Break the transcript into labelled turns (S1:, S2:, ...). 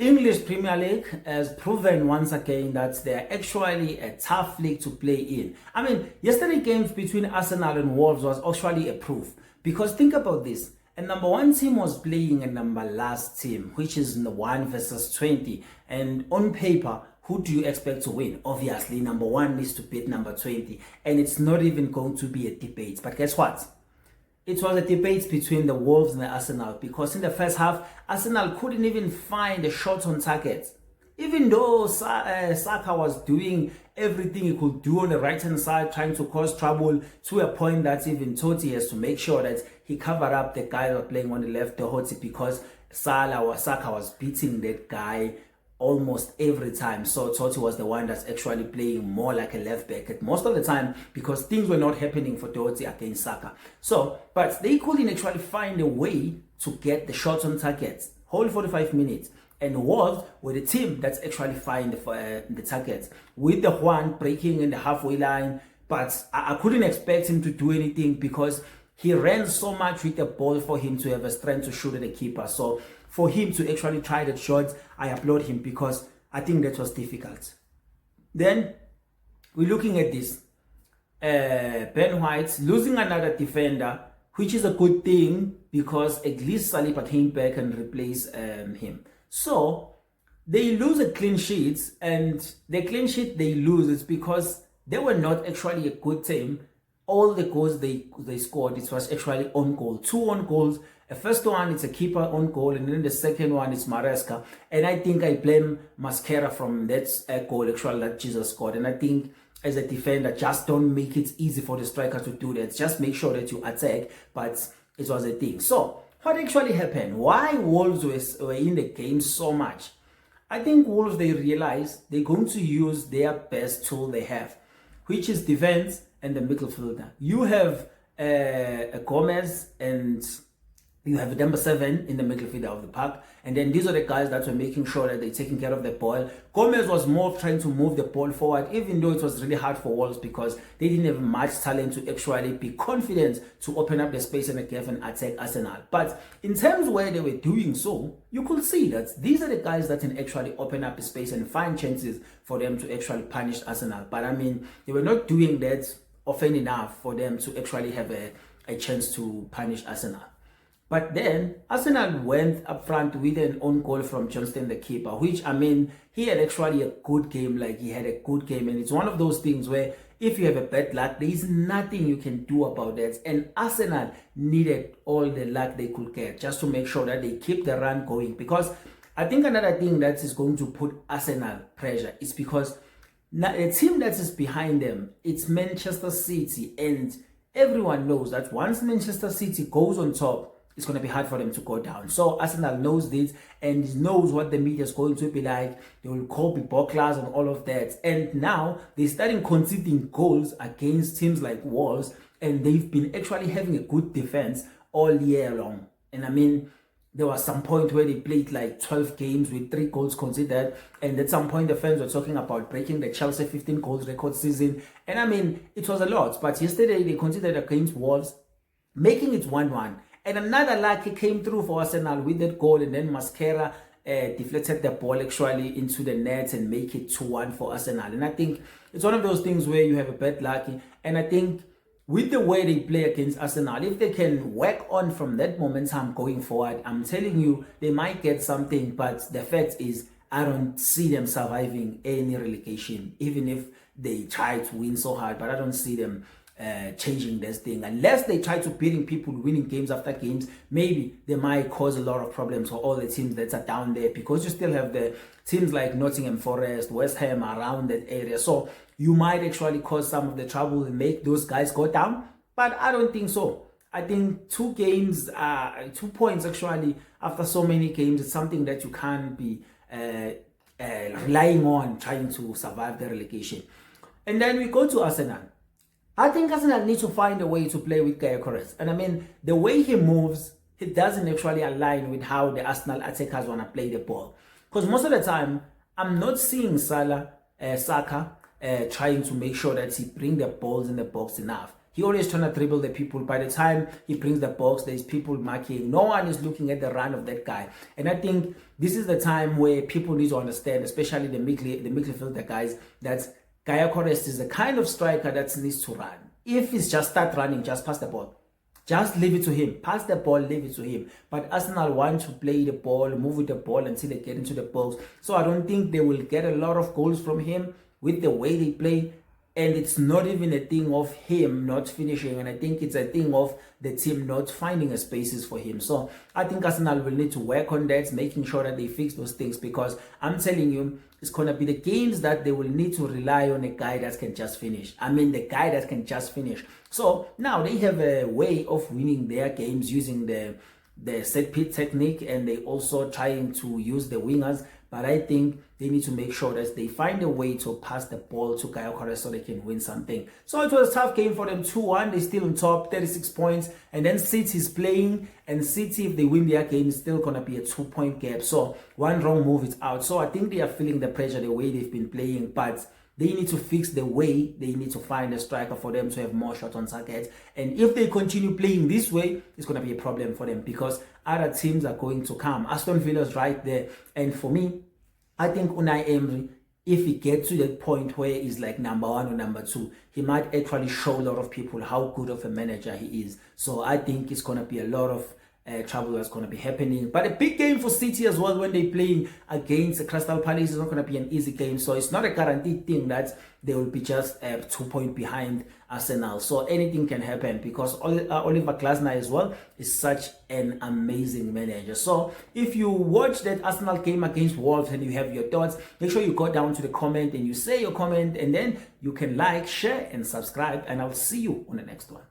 S1: English Premier League has proven once again that they're actually a tough league to play in. I mean, yesterday's games between Arsenal and Wolves was actually a proof. Because think about this. A number one team was playing a number last team, which is the 1 versus 20. And on paper, who do you expect to win? Obviously, number one needs to beat number 20. And it's not even going to be a debate. But guess what? It was a debate between the Wolves and the Arsenal, because in the first half, Arsenal couldn't even find a shot on target. Even though Saka was doing everything he could do on the right-hand side, trying to cause trouble to a point that even Totti has to make sure that he covered up the guy who was playing on the left, Doherty, because Saka was beating that guy almost every time. So Totti was the one that's actually playing more like a left back at most of the time, because things were not happening for Doherty against Saka. So, but they couldn't actually find a way to get the shots on targets whole 45 minutes. And Wolves were the team that's actually find the targets, with the Juan breaking in the halfway line. But I couldn't expect him to do anything, because he ran so much with the ball for him to have a strength to shoot at the keeper. So for him to actually try that shot, I applaud him, because I think that was difficult. Then we're looking at this. Ben White losing another defender, which is a good thing, because at least Saliba came back and replaced him. So they lose a clean sheet, and the clean sheet they lose is because they were not actually a good team. All the goals they scored, it was actually on goal. 2 on goals. The first one is a keeper on goal, and then the second one is Maresca. And I think I blame Mascara from that goal actually that Jesus scored. And I think as a defender, just don't make it easy for the striker to do that. Just make sure that you attack, but it was a thing. So what actually happened? Why Wolves were in the game so much? I think Wolves, they realized they're going to use their best tool they have, which is defense and the midfielder. You have a Gomez, and you have number 7 in the midfield of the park, and then these are the guys that were making sure that they're taking care of the ball. Gomez was more trying to move the ball forward, even though it was really hard for Wolves, because they didn't have much talent to actually be confident to open up the space in the gap and attack Arsenal. But in terms where they were doing so, you could see that these are the guys that can actually open up the space and find chances for them to actually punish Arsenal. But I mean, they were not doing that often enough for them to actually have a chance to punish Arsenal. But then Arsenal went up front with an own goal from Johnston, the keeper, which, I mean, he had actually a good game. Like, he had a good game. And it's one of those things where if you have a bad luck, there is nothing you can do about that. And Arsenal needed all the luck they could get just to make sure that they keep the run going. Because I think another thing that is going to put Arsenal pressure is because the team that is behind them, it's Manchester City. And everyone knows that once Manchester City goes on top, it's going to be hard for them to go down. So Arsenal knows this and knows what the media is going to be like. They will call people class and all of that. And now they're starting conceding goals against teams like Wolves, and they've been actually having a good defense all year long. And I mean, there was some point where they played like 12 games with 3 goals conceded, and at some point the fans were talking about breaking the Chelsea 15 goals record season. And I mean, it was a lot. But yesterday they conceded against Wolves, making it 1-1. And another lucky came through for Arsenal with that goal, and then Mascara deflected the ball actually into the net and make it 2-1 for Arsenal. And I think it's one of those things where you have a bad luck. And I think with the way they play against Arsenal, if they can work on from that momentum going forward, I'm telling you, they might get something. But the fact is, I don't see them surviving any relegation, even if they try to win so hard. But I don't see them changing this thing unless they try to beating people, winning games after games. Maybe they might cause a lot of problems for all the teams that are down there, because you still have the teams like Nottingham Forest, West Ham around that area. So you might actually cause some of the trouble and make those guys go down. But I don't think so. I think 2 games, 2 points actually after so many games, it's something that you can't be relying on trying to survive the relegation. And then we go to Arsenal. I think Arsenal needs to find a way to play with Gyökeres. And I mean, the way he moves, it doesn't actually align with how the Arsenal attackers want to play the ball. Because most of the time, I'm not seeing Saka trying to make sure that he bring the balls in the box enough. He always trying to dribble the people. By the time he brings the box, there's people marking. No one is looking at the run of that guy. And I think this is the time where people need to understand, especially the midfielder guys, that Gyökeres is the kind of striker that needs to run. If he's just start running, just pass the ball. Just leave it to him. Pass the ball, leave it to him. But Arsenal want to play the ball, move with the ball until they get into the box. So I don't think they will get a lot of goals from him with the way they play. And it's not even a thing of him not finishing. And I think it's a thing of the team not finding a spaces for him. So I think Arsenal will need to work on that, making sure that they fix those things. Because I'm telling you, it's going to be the games that they will need to rely on a guy that can just finish. I mean, the guy that can just finish. So now they have a way of winning their games using the set piece technique, and they also trying to use the wingers. But I think they need to make sure that they find a way to pass the ball to Gyökeres so they can win something. So it was a tough game for them, 2-1. They're still on top, 36 points. And then City is playing. And City, if they win their game, is still going to be a 2-point gap. So one wrong move is out. So I think they are feeling the pressure the way they've been playing. But they need to fix the way. They need to find a striker for them to have more shots on target. And if they continue playing this way, it's going to be a problem for them because other teams are going to come. Aston Villa's right there. And for me, I think Unai Emery, if he gets to that point where he's like number 1 or number 2, he might actually show a lot of people how good of a manager he is. So I think it's going to be a lot of trouble that's going to be happening. But a big game for City as well when they're playing against Crystal Palace. Is not going to be an easy game. So it's not a guaranteed thing that they will be just 2 points behind Arsenal. So anything can happen because Oliver Glasner as well is such an amazing manager. So if you watch that Arsenal game against Wolves and you have your thoughts, make sure you go down to the comment and you say your comment, and then you can like, share and subscribe, and I'll see you on the next one.